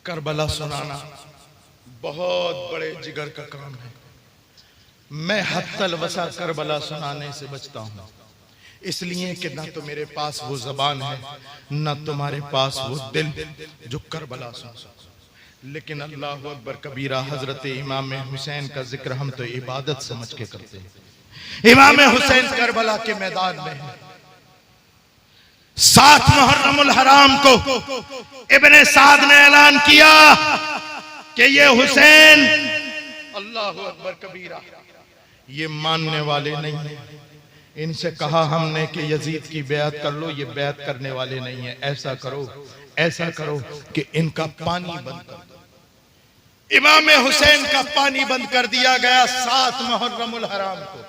کربلا سنانا بہت بڑے جگر کا کام ہے. میں حتی الوسع کربلا سنانے سے بچتا ہوں، اس لیے کہ نہ تو میرے پاس وہ زبان ہے نہ تمہارے پاس وہ دل جو کربلا سن سکو. لیکن اللہ اکبر کبیرہ، حضرت امام حسین کا ذکر ہم تو عبادت سمجھ کے کرتے ہیں. امام حسین کربلا کے میدان میں ہیں. 7 محرم الحرام کو ابن سعد نے اعلان کیا کہ یہ حسین، اللہ اکبر کبیرہ، یہ ماننے والے نہیں ہیں. ان سے کہا ہم نے کہ یزید کی بیعت کر لو، یہ بیعت کرنے والے نہیں ہیں. ایسا کرو کہ ان کا پانی بند کر دو. امام حسین کا پانی بند کر دیا گیا 7 محرم الحرام کو.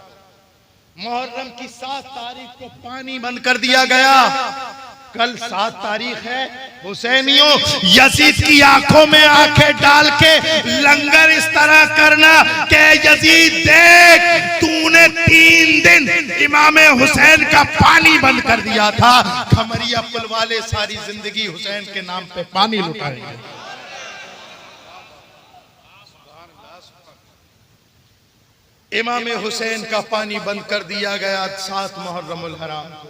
محرم کی 7 تاریخ کو پانی بند کر دیا گیا. کل 7 تاریخ ہے. حسینیوں، یزید کی آنکھوں میں آنکھیں ڈال کے لنگر اس طرح کرنا کہ یزید دیکھ، تو نے 3 دن امام حسین کا پانی بند کر دیا تھا. کھمریا پل والے ساری زندگی حسین کے نام پہ پانی لٹائیں گے. امام حسین کا پانی بند کر دیا گیا 7 محرم الحرام کو.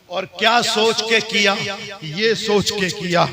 اور کیا سوچ کے کیا؟ یہ سوچ کے کیا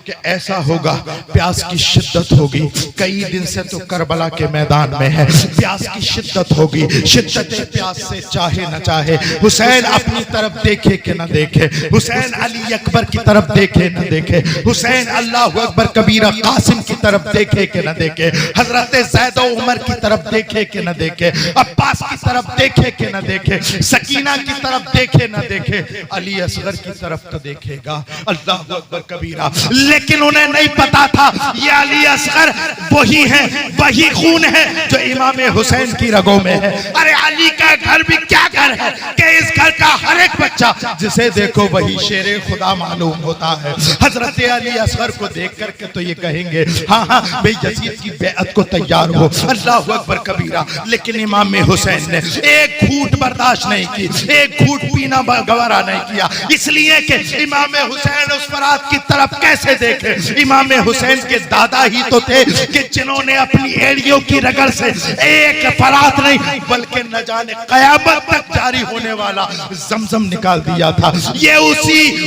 کہ ایسا ہوگا، پیاس کی شدت ہوگی. کئی دن سے تو کربلا کے میدان میں ہے، پیاس کی شدت ہوگی. شدت پیاس سے چاہے نہ چاہے، حسین اپنی طرف دیکھے کہ نہ دیکھے، حسین علی اکبر کی طرف دیکھے نہ دیکھے، حسین اللہ اکبر کبیرہ قاسم کی طرف دیکھے کہ نہ دیکھے، حضرت زید و عمر کی طرف دیکھے کہ نہ دیکھے، عباس کی طرف دیکھے کہ نہ دیکھے، سکینہ کی طرف دیکھے نہ دیکھے، علی اصغر کی طرف تو دیکھے گا. اللہ اکبر کبیرہ. لیکن انہیں نہیں پتا تھا یہ علی اصغر وہی ہے، وہی خون ہے جو امام حسین کی رگوں میں ہے. ارے علی کا گھر بھی کیا گھر ہے کہ اس گھر کا ہر ایک بچہ جسے دیکھو وہی شیر خدا معلوم ہوتا ہے. حضرت علی اصغر کو دیکھ کر کے تو یہ کہیں گے ہاں بھئی یزید کی بیعت کو تیار ہو. اللہ اکبر کبیرہ. لیکن امام حسین نے ایک گھونٹ برداشت نہیں کی، ایک گھونٹ پینا گوارا نہیں کیا. اس لیے کہ امام حسین اس فرات کی طرف کیسے دیکھے؟ امام حسین کے دادا ہی تو تھے کہ جنہوں نے اپنی ایڑیوں کی رگڑ سے ایک فرات نہیں بلکہ نہ جانے قیامت تک جاری ہونے والا زمزم نکال دیا تھا. یہ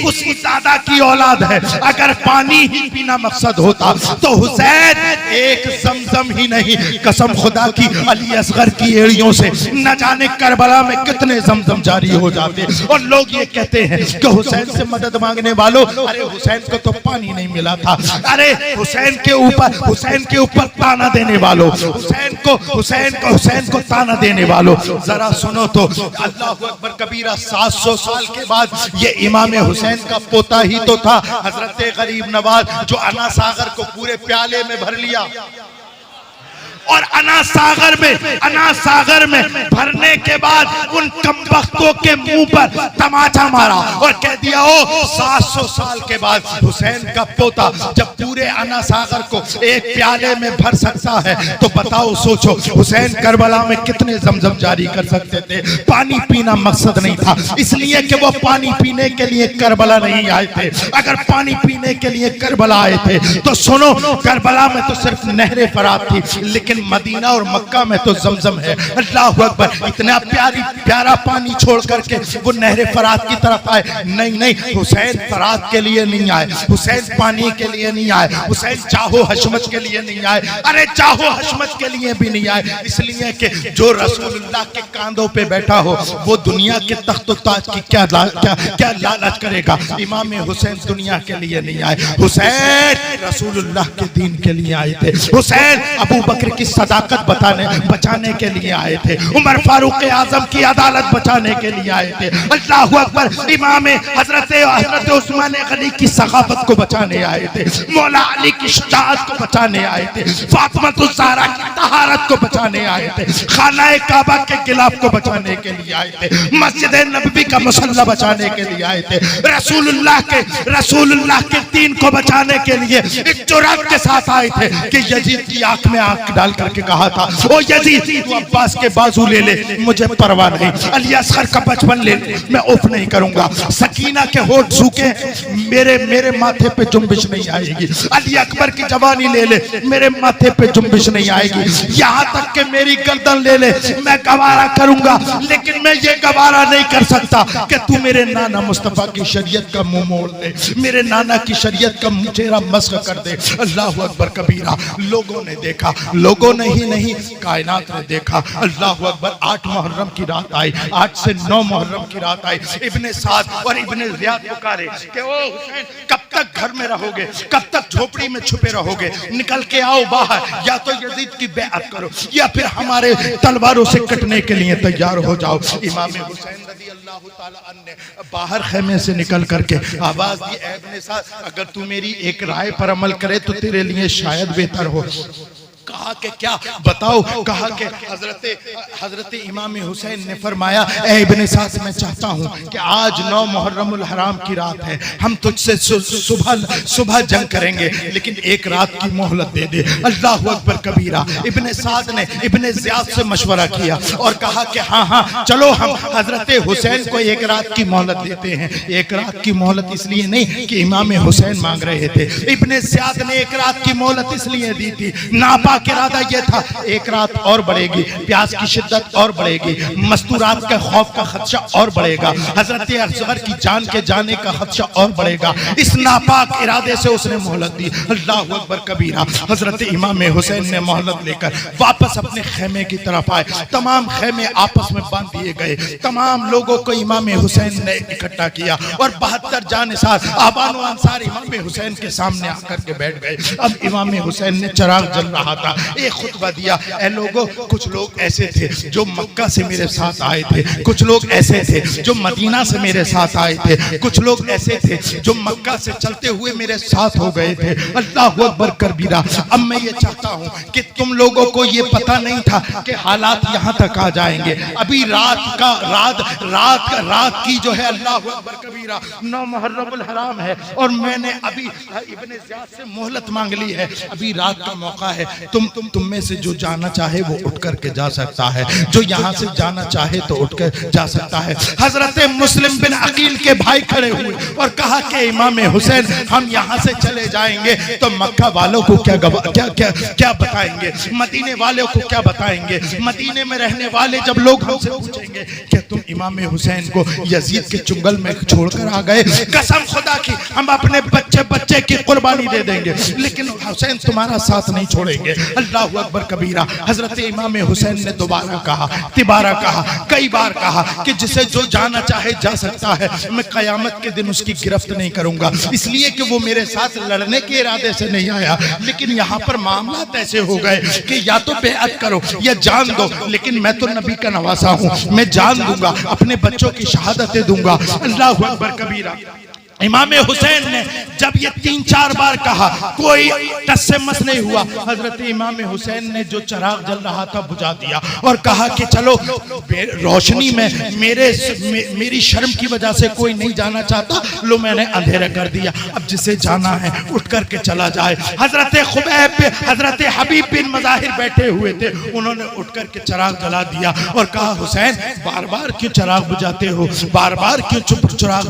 اسی دادا کی اولاد ہے. اگر پانی ہی پینا مقصد ہوتا تو حسین ایک زمزم ہی نہیں، قسم خدا کی علی اصغر کی ایڑیوں سے نہ جانے کربلا میں کتنے زمزم جاری ہو جاتے. اور لوگ یہ کہتے ہیں کہ حسین سے مدد مانگنے والوں، ارے حسین کو تو پانی نہیں ملا تھا. ارے حسین کے اوپر تانا دینے والوں، حسین کو تانا دینے والوں، ذرا سنو تو. اللہ اکبر کبیرہ. 700 سال کے بعد یہ امام حسین کا پوتا ہی تو تھا حضرت غریب نواز، جو انا ساغر کو پورے پیالے میں بھر لیا اور انا ساغر میں بھرنے کے بعد ان کمبختوں کے منہ پر تماچا مارا اور کہہ دیا 700 سال کے بعد حسین کا پوتا جب پورے انا ساغر کو ایک پیالے میں بھر سکتا ہے تو بتاؤ، سوچو حسین کربلا میں کتنے زمزم جاری کر سکتے تھے. پانی پینا مقصد نہیں تھا، اس لیے کہ وہ پانی پینے کے لیے کربلا نہیں آئے تھے. اگر پانی پینے کے لیے کربلا آئے تھے تو سنو، کربلا میں تو صرف نہر فرات تھی، لیکن مدینہ اور مکہ میں تو زمزم ہے. اللہ اکبر. اتنا پیارا پانی چھوڑ کر کے وہ نہر فرات کی طرف آئے. نہیں، حسین فرات کے لیے نہیں آئے، حسین پانی کے لیے نہیں آئے، حسین چاہو حشمت کے لیے نہیں آئے. ارے چاہو حشمت کے لیے بھی نہیں آئے، اس لیے کہ جو رسول اللہ کے کاندھوں پہ بیٹھا ہو وہ دنیا کے تخت و تاج کی کیا لالچ کرے گا. امام حسین دنیا کے لیے نہیں آئے، حسین رسول اللہ کے دین کے لیے آئے تھے. حسین ابو بکر کی صداقت بچانے کے لیے آئے تھے، عمر فاروق اعظم کی عدالت بچانے کے لیے آئے تھے. اللہ اکبر. امام حضرت عثمان غنی کی ثقافت کو بچانے آئے تھے، مولا علی کی شجاعت کو بچانے آئے تھے، فاطمہ الزہرا کی طہارت کو بچانے آئے تھے، خانہ کعبہ کے غلاف کو بچانے کے لیے آئے تھے، مسجد نبوی کا مصلی بچانے کے لیے آئے تھے، رسول اللہ کے دین کو بچانے کے لیے ایک جرأت کے ساتھ آئے تھے کہ یزید کی آنکھ میں آنکھ ڈال کر کے کہا تھا او یزید تو عباس کے بازو لے لے مجھے پرواہ نہیں، علی اصغر کا بچپن لے لے میں اف نہیں کروں گا، سکینہ کے ہونٹ سوکھے میرے ماتھے پہ جنبش نہیں آئے گی، علی اکبر کی جوانی لے لے میرے ماتھے پہ جنبش نہیں آئے گی، یہاں تک کہ میری گردن لے لے میں گوارا کروں گا، لیکن میں یہ گوارا نہیں کر سکتا کہ تو میرے نانا مصطفیٰ کی شریعت کا منہ موڑ دے، میرے نانا کی شریعت کا چہرہ مسخ کر دے۔ اللہ اکبر کبیرہ۔ لوگوں نے دیکھا، لوگوں نے ہی نہیں کائنات نے دیکھا۔ اللہ اکبر۔ 8 محرم کی رات آئی، 8 سے 9 محرم کی رات آئی۔ ابن سعد اور ابن زیاد پکارے کہ او حسین کب تک گھر میں رہو گے، کب تک جھوپڑی میں چھپے رہو گے، نکل کے آؤ باہر، یا تو یزید کی بیعت کرو یا پھر ہمارے تلواروں سے کٹنے کے لیے تیار ہو جاؤ۔ امام حسین رضی اللہ تعالیٰ عنہ نے باہر خیمے سے نکل کر کے آواز دی، اے ابن سعد اگر تو میری ایک رائے پر عمل کرے تو تیرے لیے شاید بہتر ہو۔ کہا کہ کیا بتاؤ؟ کہا کہ حضرت امام حسین نے فرمایا اے ابن سعد میں چاہتا ہوں کہ آج 9 محرم الحرام کی رات ہے، ہم تجھ سے صبح جنگ کریں گے، لیکن ایک رات کی مہلت دے دے۔ اللہ اکبر کبیرہ۔ ابن سعد نے ابن زیاد سے مشورہ کیا اور کہا کہ ہاں چلو ہم حضرت حسین کو ایک رات کی مہلت دیتے ہیں۔ ایک رات کی مہلت اس لیے نہیں کہ امام حسین مانگ رہے تھے، ابن زیاد نے ایک رات کی مہلت اس لیے دی تھی، ناپاک ارادہ یہ تھا ایک رات اور بڑھے گی، پیاس کی شدت اور بڑھے گی، مستورات کا خوف کا خدشہ اور بڑھے گا، حضرت اصغر کی جان کے جانے کا خدشہ اور بڑھے گا۔ اس ناپاک ارادے سے اس نے مہلت دی۔ اللہ اکبر کبیرہ۔ حضرت امام حسین نے مہلت لے کر واپس اپنے خیمے کی طرف آئے، تمام خیمے آپس میں باندھ دیے گئے، تمام لوگوں کو امام حسین نے اکٹھا کیا اور 72 جانثار آبان و انصار امام حسین کے سامنے آ کر کے بیٹھ گئے۔ اب امام حسین نے چراغ جل رہا تھا، ایک خطبہ دیا، اے لوگوں کچھ لوگ ایسے تھے جو مکہ سے میرے ساتھ آئے تھے، کچھ لوگ ایسے تھے جو مدینہ سے میرے ساتھ آئے تھے، کچھ لوگ ایسے تھے جو مکہ سے چلتے ہوئے میرے ساتھ ہو گئے تھے۔ اللہ اکبر کبیرہ۔ اب میں یہ چاہتا ہوں کہ تم لوگوں کو یہ پتہ نہیں تھا کہ حالات یہاں تک آ جائیں گے، ابھی رات کی جو ہے اللہ اکبر کبیرہ 9 محرم الحرام ہے اور میں نے ابھی ابن زیاد سے مہلت مانگ لی ہے، ابھی رات کا موقع ہے، تم میں سے جو جانا چاہے وہ اٹھ کر کے جا سکتا ہے، جو یہاں سے جانا چاہے تو اٹھ کر جا سکتا ہے۔ حضرت مسلم بن عقیل کے بھائی کھڑے ہوئے اور کہا کہ امام حسین ہم یہاں سے چلے جائیں گے تو مکہ والوں کو کیا بتائیں گے، مدینے والوں کو کیا بتائیں گے، مدینے میں رہنے والے جب لوگ ہم سے پوچھیں گے کہ تم امام حسین کو یزید کے چنگل میں چھوڑ کر آ گئے، قسم خدا کی ہم اپنے بچے کی قربانی دے دیں گے لیکن حسین تمہارا ساتھ نہیں چھوڑیں گے۔ اللہ اکبر کبیرہ۔ حضرت امام حسین نے دوبارہ کہا، تبارہ کہا، کئی بار کہا کہ جسے جو جانا چاہے جا سکتا ہے، میں قیامت کے دن اس کی گرفت نہیں کروں گا، اس لیے کہ وہ میرے ساتھ لڑنے کے ارادے سے نہیں آیا، لیکن یہاں پر معاملات ایسے ہو گئے کہ یا تو بیعت کرو یا جان دو، لیکن میں تو نبی کا نواسا ہوں، میں جان دوں گا، اپنے بچوں کی شہادتیں دوں گا۔ اللہ اکبر کبیرہ۔ امام حسین نے جب یہ 3-4 بار کہا کوئی ٹس سے مس نہیں ہوا، حضرت امام حسین نے جو چراغ جل رہا تھا بجھا دیا اور کہا کہ چلو روشنی میں میری شرم کی وجہ سے کوئی نہیں جانا چاہتا، لو میں نے اندھیرا کر دیا، اب جسے جانا ہے اٹھ کر کے چلا جائے۔ حضرت حبیب بن مظاہر بیٹھے ہوئے تھے، انہوں نے اٹھ کر کے چراغ جلا دیا اور کہا حسین بار بار کیوں چراغ بجھاتے ہو، بار بار کیوں چراغ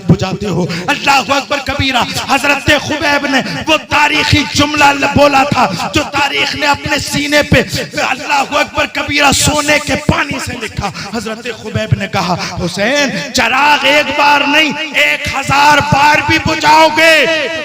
بجھاتے ہو۔ اللہ اکبر کبیرہ۔ حضرت خبیب نے وہ تاریخی جملہ بولا تھا جو تاریخ نے اپنے سینے پہ اللہ اکبر کبیرہ سونے کے پانی سے لکھا۔ حضرت خبیب نے کہا حسین چراغ ایک بار نہیں 1000 بار بھی بجھاؤ گے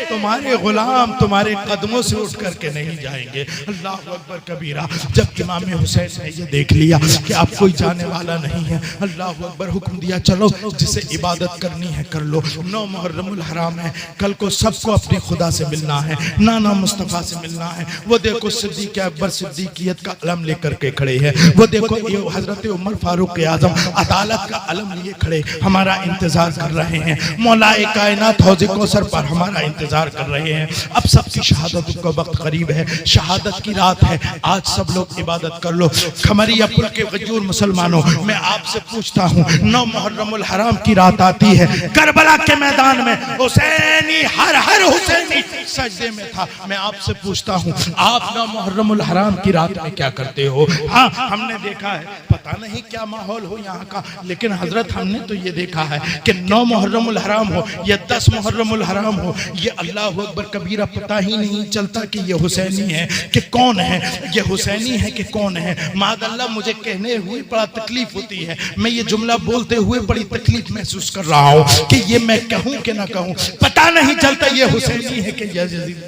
تمہارے غلام تمہارے قدموں سے اٹھ کر کے نہیں جائیں گے۔ اللہ اکبر کبیرہ۔ جب امام حسین نے یہ دیکھ لیا کہ اب کوئی جانے والا نہیں ہے، اللہ اکبر حکم دیا چلو جسے عبادت کرنی ہے کر لو، 9 محرم الحرام ہے، کل کو سب کو اپنے خدا سے ملنا ہے، نانا مصطفیٰ سے ملنا ہے۔ وہ دیکھو صدیق اکبر صدیقیت کا علم لے کر کے کھڑے ہیں، وہ دیکھو حضرت عمر فاروق اعظم عدالت کا علم لیے کھڑے ہمارا انتظار کر رہے ہیں، مولا کائنات حوض کوثر پر ہمارا انتظار کر رہے ہیں۔ اب سب کی شہادت کا وقت قریب ہے، شہادت کی رات ہے، آج سب لوگ عبادت کر لو۔ کھمریا پل کے غیور مسلمانوں، میں آپ سے پوچھتا ہوں 9 محرم الحرام کی رات آتی ہے، کربلا کے میدان میدان میں حسینی ہر حسینی سجدے میں تھا۔ میں آپ سے پوچھتا ہوں آپ 9 محرم الحرام کی رات میں کیا کرتے ہو؟ ہاں ہم نے دیکھا ہے، پتہ نہیں کیا ماحول ہو یہاں کا، لیکن حضرت ہم نے تو یہ دیکھا ہے کہ 9 محرم الحرام ہو یا 10 محرم الحرام ہو، یہ اللہ اکبر کبیرہ پتہ ہی نہیں چلتا کہ یہ حسینی ہے کہ کون ہے، یہ حسینی ہے کہ کون ہے۔ معاذ اللہ مجھے کہنے ہوئے بڑا تکلیف ہوتی ہے، میں یہ جملہ بولتے ہوئے بڑی تکلیف محسوس کر رہا ہوں کہ یہ میں کہوں کہ نہ کہوں، پتہ نہیں چلتا یہ حسینی ہے کہ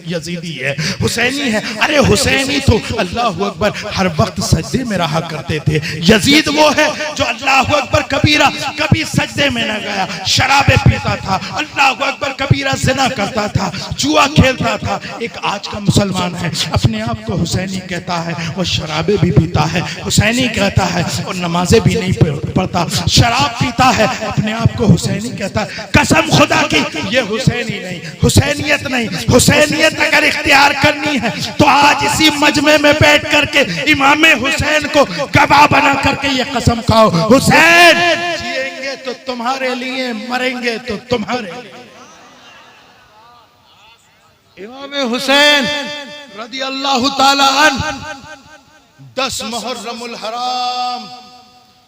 یزیدی ہے۔ حسینی ہے، ارے حسینی تو اللہ اکبر ہر وقت سجدے میں رہا کرتے تھے۔ یزید وہ ہے جو اللہ اکبر کبیرہ کبھی سجدے میں نہ گیا، شرابیں پیتا تھا، اللہ اکبر کبیرہ زنا کرتا تھا، جوا کھیلتا تھا۔ ایک آج کا مسلمان ہے اپنے آپ کو حسینی کہتا ہے، وہ شرابیں بھی پیتا ہے، حسینی کہتا ہے اور نمازیں بھی نہیں پڑھتا، شراب پیتا ہے، اپنے آپ کو حسینی کہتا ہے۔ قسم خدا کی یہ حسینی نہیں، حسینیت نہیں۔ حسینیت اگر اختیار کرنی ہے تو آج اسی مجمع میں بیٹھ کر کے امام حسین کو گواہ بنا کر کے یہ قسم کھاؤ، حسین جیئیں گے تو تمہارے لیے، مریں گے تو تمہارے لیے۔ امام حسین رضی اللہ تعالی عنہ 10 محرم الحرام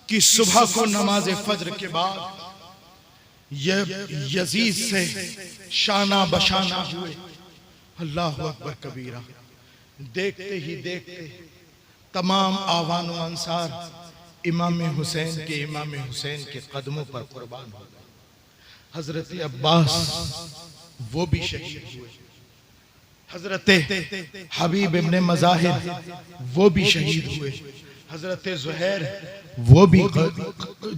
کی صبح کو نماز فجر کے بعد یزید سے شانہ بشانہ ہوئے۔ اللہ اکبر کبیرہ، دیکھتے ہی دیکھتے تمام آوان و انصار امام حسین کے قدموں پر قربان ہو گئے۔ حضرت عباس وہ بھی شہید ہوئے، حضرت حبیب ابن مظاہر وہ بھی شہید ہوئے، حضرت زہیر وہ بھی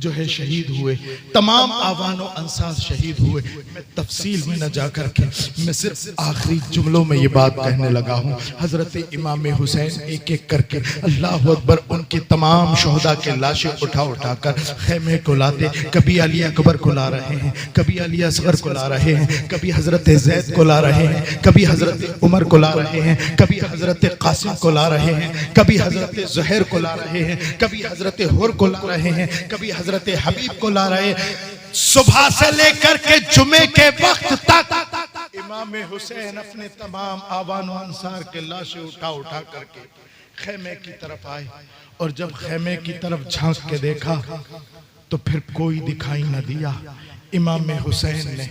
جو ہے شہید ہوئے، تمام آوان و انصار شہید ہوئے۔ میں تفصیل میں نہ جا کر کے میں صرف آخری جملوں میں یہ بات کہنے لگا ہوں۔ حضرت امام حسین ایک ایک کر کے اللہ اکبر ان کے تمام شہداء کے لاشیں اٹھا کر خیمے کو لاتے، کبھی علی اکبر کو لا رہے ہیں، کبھی علی اصغر کو لا رہے ہیں، کبھی حضرت زید کو لا رہے ہیں، کبھی حضرت عمر کو لا رہے ہیں، کبھی حضرت قاسم کو لا رہے ہیں، کبھی حضرت زہیر کو لا رہے ہیں، کبھی حضرت کو لا رہے ہیں، کبھی حضرت حبیب کو لا رہے ہیں۔ صبح سے لے کر کے جمعے کے وقت تک امام حسین اپنے تمام آوان و انصار کے لاشیں اٹھا کر کے خیمے کی طرف آئے، اور جب خیمے کی طرف جھانک کے دیکھا تو پھر کوئی دکھائی نہ دیا۔ امام حسین نے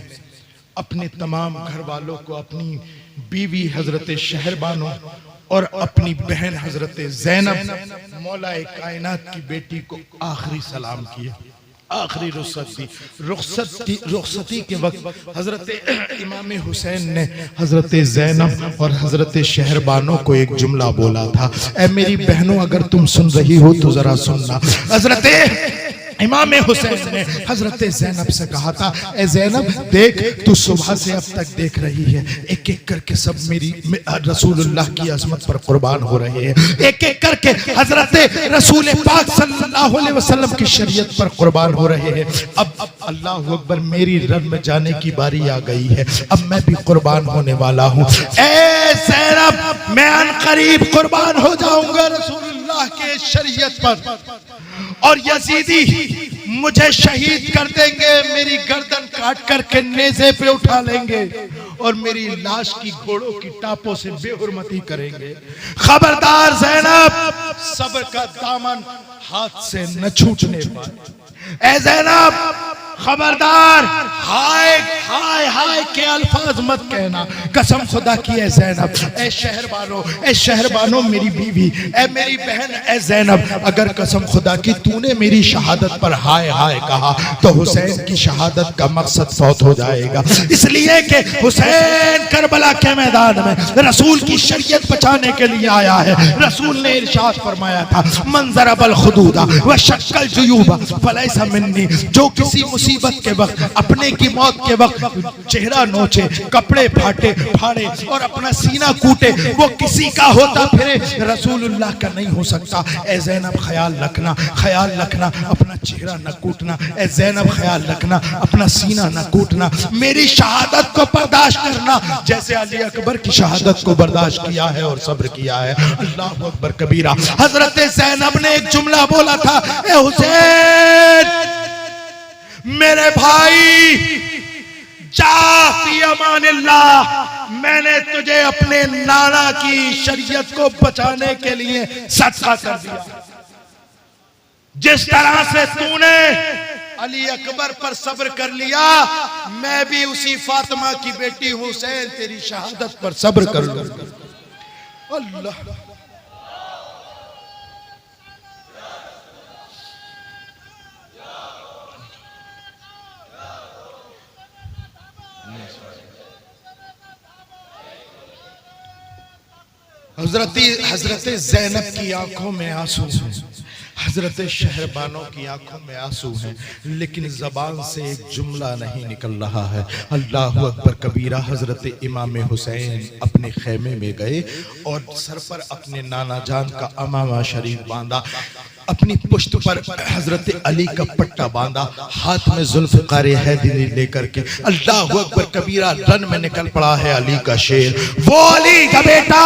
اپنے تمام گھر والوں کو، اپنی بیوی حضرت شہربانو اور اپنی بہن حضرت زینب مولا کائنات کی بیٹی کو آخری سلام کیا، آخری رخصتی کے وقت حضرت امام حسین نے حضرت زینب اور حضرت شہربانو کو ایک جملہ بولا تھا، اے میری بہنوں اگر تم سن رہی ہو تو ذرا سننا۔ حضرت امام حسین نے حضرت زینب سے کہا تھا، اے زینب دیکھ تو صبح سے اب تک دیکھ رہی ہے، ایک ایک کر کے سب میری رسول اللہ کی عظمت پر قربان ہو رہے ہیں، ایک ایک کر کے حضرت رسول پاک صلی اللہ علیہ وسلم کی شریعت پر قربان ہو رہے ہیں۔ اب اللہ اکبر میری رن میں جانے کی باری آ گئی ہے، اب میں بھی قربان ہونے والا ہوں۔ اے زینب میں ان قریب قربان ہو جاؤں گا رسول اللہ کے شریعت پر، اور یزیدی مجھے شہید کر دیں گے، میری گردن کاٹ کر کے نیزے پہ اٹھا لیں گے اور میری لاش کی گھوڑوں کی ٹاپوں سے بے حرمتی کریں گے۔ خبردار زینب، صبر کا دامن ہاتھ سے نہ چھوٹنے پائے۔ اے زینب خبردار، ہائے ہائے ہائے کے الفاظ مت کہنا، قسم خدا کی اے زینب، اے شہربانو میری بیوی، اے میری بہن، اے زینب اگر قسم خدا کی تو نے میری شہادت پر ہائے ہائے کہا تو حسین کی شہادت کا مقصد فوت ہو جائے گا، اس لیے کہ حسین کربلا کے میدان میں رسول کی شریعت بچانے کے لیے آیا ہے۔ رسول نے ارشاد فرمایا تھا، من ضرب الخدود وشق الجیوب فلیس منی، جو کسی مصیبت کے وقت، اپنے کی موت کے وقت چہرہ نوچے، کپڑے پھاڑے اور اپنا سینہ کوٹے، وہ کسی کا ہوتا پھرے رسول اللہ کا نہیں ہو سکتا۔ اے زینب خیال رکھنا اپنا چہرہ نہ کوٹنا، اے زینب خیال رکھنا اپنا سینہ نہ کوٹنا، میری شہادت کو برداشت کرنا جیسے علی اکبر کی شہادت کو برداشت کیا ہے اور صبر کیا ہے۔ اللہ اکبر کبیرہ۔ حضرت زینب نے ایک جملہ بولا تھا، اے حسین میرے بھائی جا فی امان اللہ، میں نے تجھے اپنے نانا کی شریعت کو بچانے کے لیے صدقہ کر دیا۔ جس طرح سے تو نے علی اکبر پر صبر کر لیا، میں بھی اسی فاطمہ کی بیٹی حسین تیری شہادت پر صبر کر لوں۔ اللہ حضرت زینب کی آنکھوں میں آنسو ہیں، حضرت شہربانوں کی آنکھوں میں آنسو ہیں، لیکن زبان سے ایک جملہ نہیں نکل رہا ہے۔ اللہ اکبر کبیرہ۔ حضرت امام حسین اپنے خیمے میں گئے اور سر پر اپنے نانا جان کا امامہ شریف باندھا، اپنی پشت پر حضرت علی کا پٹا باندھا، ہاتھ میں ذوالفقار حیدری لے کر کے اللہ اکبر کبیرہ رن میں نکل پڑا ہے علی کا شیر۔ وہ علی کا بیٹا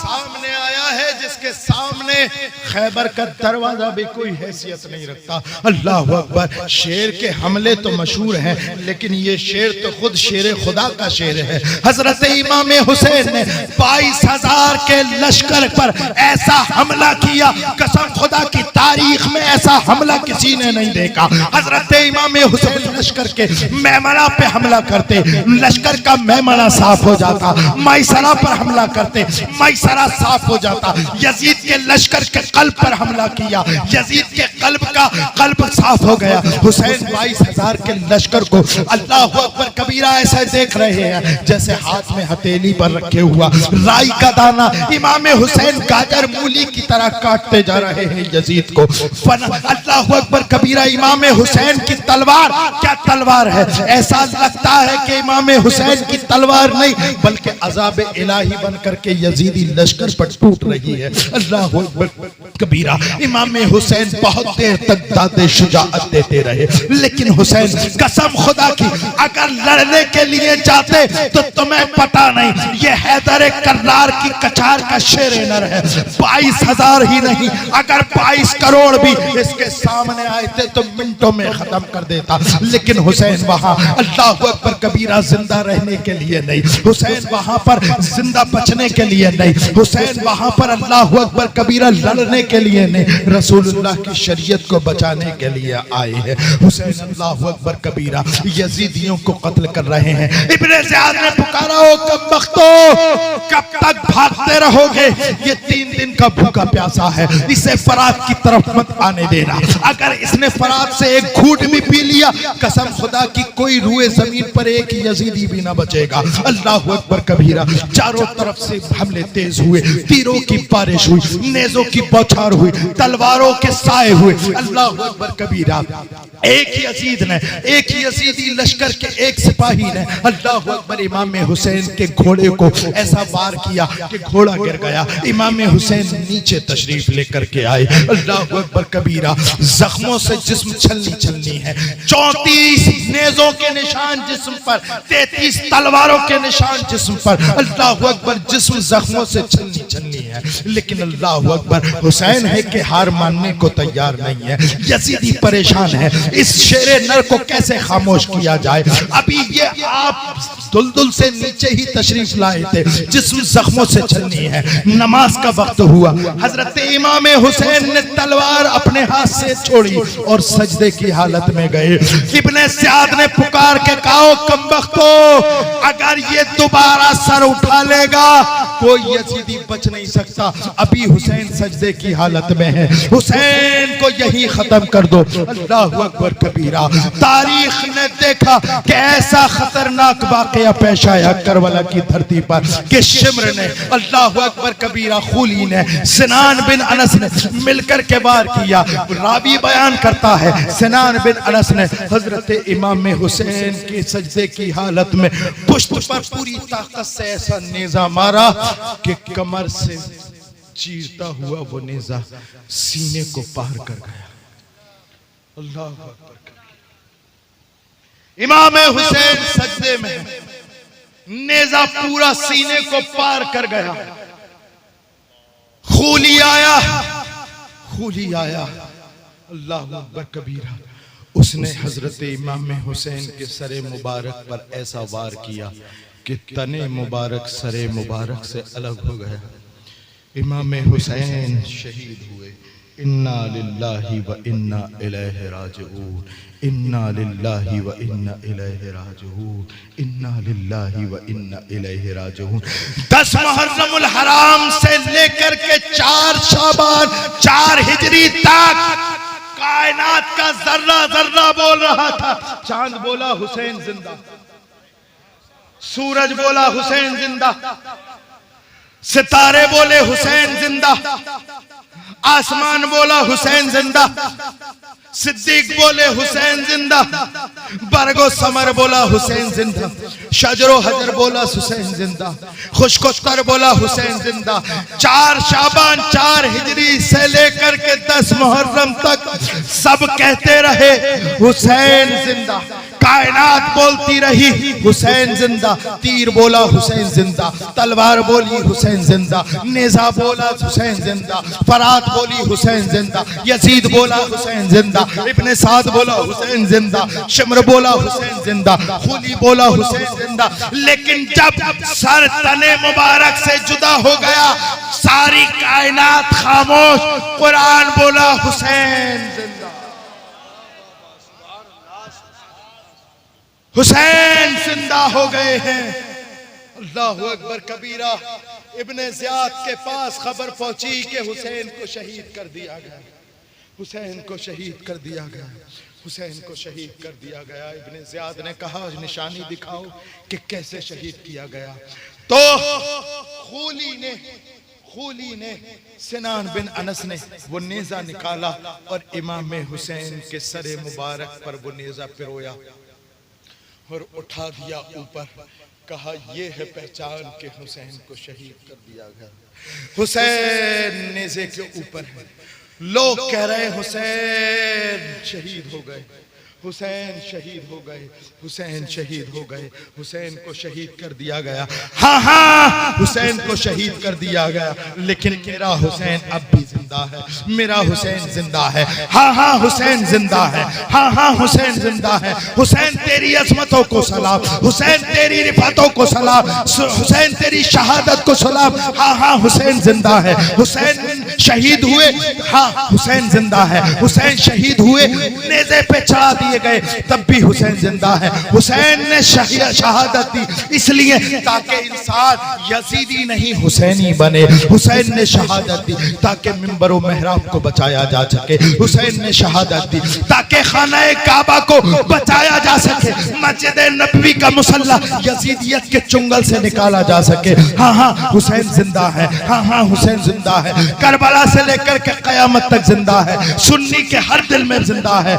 سامنے آیا ہے جس کے سامنے خیبر کا دروازہ بھی کوئی حیثیت نہیں رکھتا۔ اللہ اکبر۔ شیر کے حملے تو مشہور ہیں، لیکن یہ شیر تو خود شیر خدا کا شیر ہے۔ حضرت امام حسین نے 22,000 کے لشکر پر ایسا حملہ کیا، قسم خدا کی تاریخ میں ایسا حملہ کسی نے نہیں دیکھا۔ حضرت امام حسین لشکر کے میمنہ پہ حملہ کرتے، لشکر کا میمنہ صاف ہو جاتا، میسرہ پر حملہ کرتے، میسرہ صاف ہو جاتا۔ یزید کے لشکر کے قلب پر حملہ کیا، یزید کے قلب صاف ہو گیا۔ حسین 22,000 کے لشکر کو اللہ اکبر کبیرہ ایسے دیکھ رہے ہیں جیسے ہاتھ میں ہتھیلی پر رکھے ہوا رائی کا دانہ امام حسین گاجر مولی کی طرح کاٹتے جا رہے ہیں یزید کو۔ اللہ اکبر کبیرہ۔ امام حسین کی تلوار کیا تلوار ہے، ایسا لگتا ہے کہ امام حسین کی تلوار نہیں بلکہ عذاب الہی بن کر کے یزیدی لشکر پر ٹوٹ رہی ہے۔ اللہ اکبر کبیرہ۔ امام حسین بہت دیر تک داد شجاعت دیتے رہے، لیکن حسین قسم خدا کی اگر لڑنے کے لیے جاتے تو تمہیں پتا نہیں یہ حیدر کرار کی کچار کا شیر نر ہے۔ 22,000 ہی نہیں، اگر 22 کروڑ بھی اس کے سامنے آئے تھے تو منٹوں میں ختم کر دیتا، لیکن حسین وہاں اللہ اکبر کبیرہ زندہ رہنے کے لیے نہیں، حسین وہاں پر زندہ بچنے کے لیے نہیں، حسین وہاں پر اللہ اکبر کبیرہ لڑنے کے لیے نہیں، رسول اللہ کی شریعت کو بچانے کے لیے آئے ہیں۔ حسین اللہ اکبر کبیرہ یزیدیوں کو قتل کر رہے ہیں۔ ابن زیاد نے پکارا، او کب بختو، کب تک بھاگتے رہو گے؟ یہ 3 دن کا بھوکا پیاسا ہے، اسے فرات کی طرف مت آنے دینا۔ اگر اس نے فرات سے ایک گھوٹ بھی پی لیا، قسم خدا کی کوئی روئے زمین پر ایک یزیدی بھی نہ بچے گا۔ اللہ اکبر کبیرہ۔ چاروں طرف سے حملے تیز ہوئے، تیروں کی بارش ہوئی، نیزوں کی بوچھار ہوئی، تلواروں کے سائے ہوئے۔ اللہ اکبر کبیرہ۔ ایک یزیدی لشکر کے ایک سپاہی نے اللہ اکبر امام حسین کے گھوڑے کو ایسا وار کیا کہ گھوڑا گر گیا۔ امام حسین نیچے تشریف لے کر کے آئے۔ اللہ اکبر کبیرہ۔ زخموں سے جسم چھلنی ہے، 34 نیزوں کے نشان جسم پر، 33 تلواروں کے نشان جسم پر۔ اللہ اکبر جسم زخموں سے چھلنی ہے، لیکن اللہ اکبر حسین ہے کہ ہار ماننے کو تیار نہیں ہے۔ یزیدی پریشان ہے، اس شیر نر کو کیسے خاموش کیا جائے؟ ابھی یہ آپ دلدل سے نیچے ہی تشریف لائے تھے، جسم زخموں سے چھلنی ہے۔ نماز کا وقت ہوا، حضرت امام حسین نے تلوار اپنے ہاتھ سے چھوڑی اور سجدے کی حالت میں گئے۔ ابن زیاد نے پکار کے کہا، کم بختو، اگر یہ دوبارہ سر اٹھا لے گا کوئی یزیدی بچ نہیں سکتا۔ ابھی حسین سجدے کی حالت میں ہے، حسین کو یہی ختم کر دو۔ اللہ اکبر کبیرہ۔ تاریخ نے دیکھا کہ ایسا خطرناک واقعہ پیش آیا کربلا کی دھرتی پر کہ شمر نے اللہ اکبر کبیرہ خولی نے سنان بن انس نے مل کر کے وار کیا۔ راوی بیان کرتا ہے سنان بن انس نے حضرت امام حسین کے سجدے کی حالت میں پشت پر پوری طاقت سے ایسا نیزہ مارا کہ کمر سے چیرتا ہوا وہ نیزہ سینے کو پار کر گیا۔ اللہ اکبر۔ امام حسین سجدے میں، نیزہ پورا سینے کو پار کر گیا۔ خولی آیا۔ اللہ اکبر کبیرہ۔ اس نے حضرت امام حسین کے سر مبارک پر ایسا وار کیا کہ تن مبارک سر مبارک سے الگ ہو گیا. امام حسین شہید ہوئے. انا للہ و انا الیہ راجعون. انا للہ و انا الیہ راجعون. انا للہ و انا الیہ راجعون. 10 محرم الحرام سے لے کر کے 4 شعبان 4 ہجری تک کائنات کا ذرہ ذرہ بول رہا تھا. چاند بولا حسین زندہ، سورج بولا حسین زندہ، ستارے بولے حسین زندہ، آسمان بولا حسین زندہ، صدیق بولے حسین زندہ، برگ و ثمر بولا حسین زندہ، شجر و حجر بولا حسین زندہ، خشک و تر بولا حسین زندہ. 4 شعبان 4 ہجری سے لے کر کے 10 محرم تک سب کہتے رہے حسین زندہ. کائنات بولتی رہی حسین زندہ. تیر بولا حسین زندہ، تلوار بولی حسین زندہ، نیزہ بولا حسین زندہ، فرات بولی حسین زندہ، یزید بولا حسین زندہ، ابن سعد بولا حسین زندہ، شمر بولا حسین زندہ، خولی بولا حسین زندہ. لیکن جب سر تن مبارک سے جدا ہو گیا ساری کائنات خاموش. قرآن بولا حسین زندہ. حسین زندہ ہو گئے ہیں. اللہ اکبر کبیرہ. ابن زیاد کے پاس خبر پہنچی کہ حسین کو شہید کر دیا گیا. حسین کو شہید کر دیا گیا. حسین کو شہید کر دیا گیا. ابن زیاد نے کہا نشانی دکھاؤ کہ کیسے شہید کیا گیا. تو خولی نے سنان بن انس نے وہ نیزہ نکالا اور امام حسین کے سر مبارک پر وہ نیزہ پرویا اور اٹھا دیا اوپر. کہا یہ ہے پہچان کہ حسین کو شہید کر دیا گیا. حسین نیزے کے اوپر ہے. لوگ کہہ رہے حسین شہید ہو گئے، حسین شہید ہو گئے، حسین شہید ہو گئے، حسین کو شہید کر دیا گیا. ہاں حسین کو شہید کر دیا گیا، لیکن میرا حسین اب بھی زندہ ہے. میرا حسین زندہ ہے. ہاں حسین زندہ ہے. ہاں حسین زندہ ہے. حسین تیری عظمتوں کو سلام، حسین تیری رفعتوں کو سلام، حسین تیری شہادت کو سلام. ہاں حسین زندہ ہے. حسین شہید ہوئے. ہاں حسین زندہ ہے. حسین شہید ہوئے، نیزے پہ چڑھا دیے گئے، تب بھی حسین زندہ ہے. حسین نے شہادت دی اس لیے تاکہ انسان یزیدی نہیں حسینی بنے. حسین نے شہادت دی تاکہ منبر و محراب کو بچایا جا سکے. حسین نے شہادت دی تاکہ خانہ کعبہ کو بچایا جا سکے. مسجد نبوی کا مصلی یزیدیت کے چنگل سے نکالا جا سکے. ہاں حسین زندہ ہے. ہاں حسین زندہ ہے. کربلا سے لے کر کے قیامت تک زندہ ہے. سنی کے ہر دل میں زندہ ہے.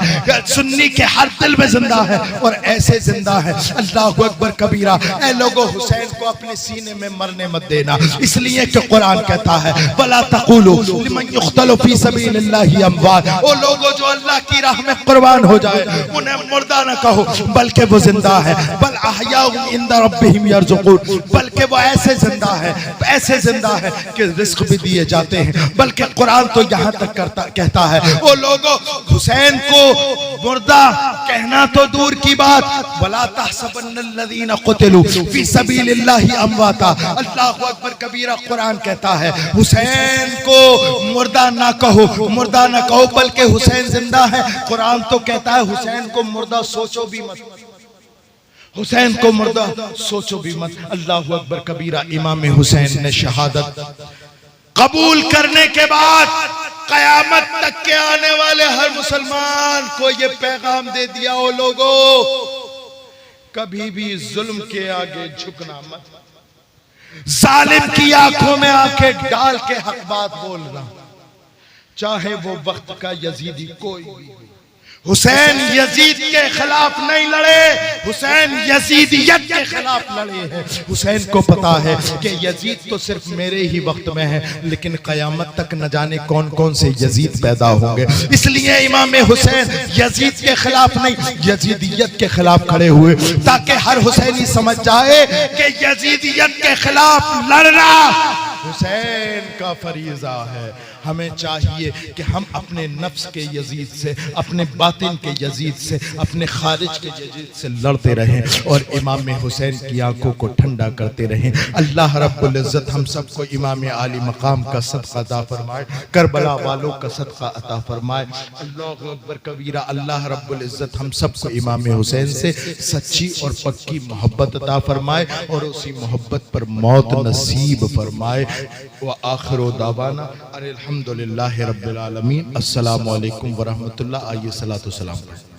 سنی کے ہر دل میں زندہ ہے اور ایسے زندہ ہے. اللہ اکبر کبیرہ. اے لوگو حسین کو اپنے سینے میں مرنے مت دینا، اس لیے کہ قرآن کہتا ہے وَلَا تَقُولُوا لِمَنْ يُقْتَلُ فِي سَبِيلِ اللَّهِ أَمْوَاتٌ. وہ لوگو جو اللہ کی راہ میں قربان ہو جائے انہیں مردہ نہ کہو بلکہ وہ زندہ ہے. بل احیاء عند ربهم يرزقون. بلکہ وہ ایسے زندہ ہے، ایسے زندہ ہے کہ رزق بھی دیے جاتے ہیں. بلکہ قرآن تو یہاں تک کہتا ہے وہ لوگو حسین کو مردہ کہنا تو دور کی بات. وَلَا تَحْسَبَنَّ الَّذِينَ قُتِلُوا فِي سَبِيلِ اللَّهِ أَمْوَاتًا. اللہ اکبر کبیرہ. قرآن کہتا ہے حسین کو مردہ نہ کہو، مردہ نہ کہو بلکہ حسین زندہ ہے. قرآن تو کہتا ہے حسین کو مردہ سوچو بھی مت، حسین کو مردہ سوچو بھی مت. اللہ اکبر کبیرہ. امام حسین نے شہادت قبول کرنے کے بعد قیامت تک کے آنے والے ہر مسلمان کو یہ پیغام دے دیا او لوگو کبھی بھی ظلم کے آگے جھکنا مت. ظالم کی آنکھوں میں آنکھیں ڈال کے حق بات بولنا، چاہے وہ وقت کا یزیدی کوئی بھی. حسین یزید کے خلاف نہیں لڑے، حسین یزیدیت کے خلاف لڑے ہیں. حسین کو پتا ہے کہ یزید تو صرف میرے ہی وقت میں ہے، لیکن قیامت تک نہ جانے کون کون سے یزید پیدا ہوں گے. اس لیے امام حسین یزید کے خلاف نہیں، یزیدیت کے خلاف کھڑے ہوئے تاکہ ہر حسینی سمجھ جائے کہ یزیدیت کے خلاف لڑنا حسین کا فریضہ ہے. ہمیں چاہیے کہ ہم اپنے نفس کے یزید سے، اپنے باطن کے یزید سے، اپنے خارج کے یزید سے لڑتے رہیں اور امام حسین کی آنکھوں کو ٹھنڈا کرتے رہیں. اللہ رب العزت ہم سب کو امام عالی مقام کا صدقہ عطا فرمائے، کربلا والوں کا صدقہ عطا فرمائے. اللہ اکبر کبیرہ. اللہ رب العزت ہم سب کو امام حسین سے سچی اور پکی محبت عطا فرمائے اور اسی محبت پر موت نصیب فرمائے. وآخر دعوانا الحمدللہ رب العالمین. السلام علیکم ورحمۃ اللہ. آئیے صلاۃ و سلام.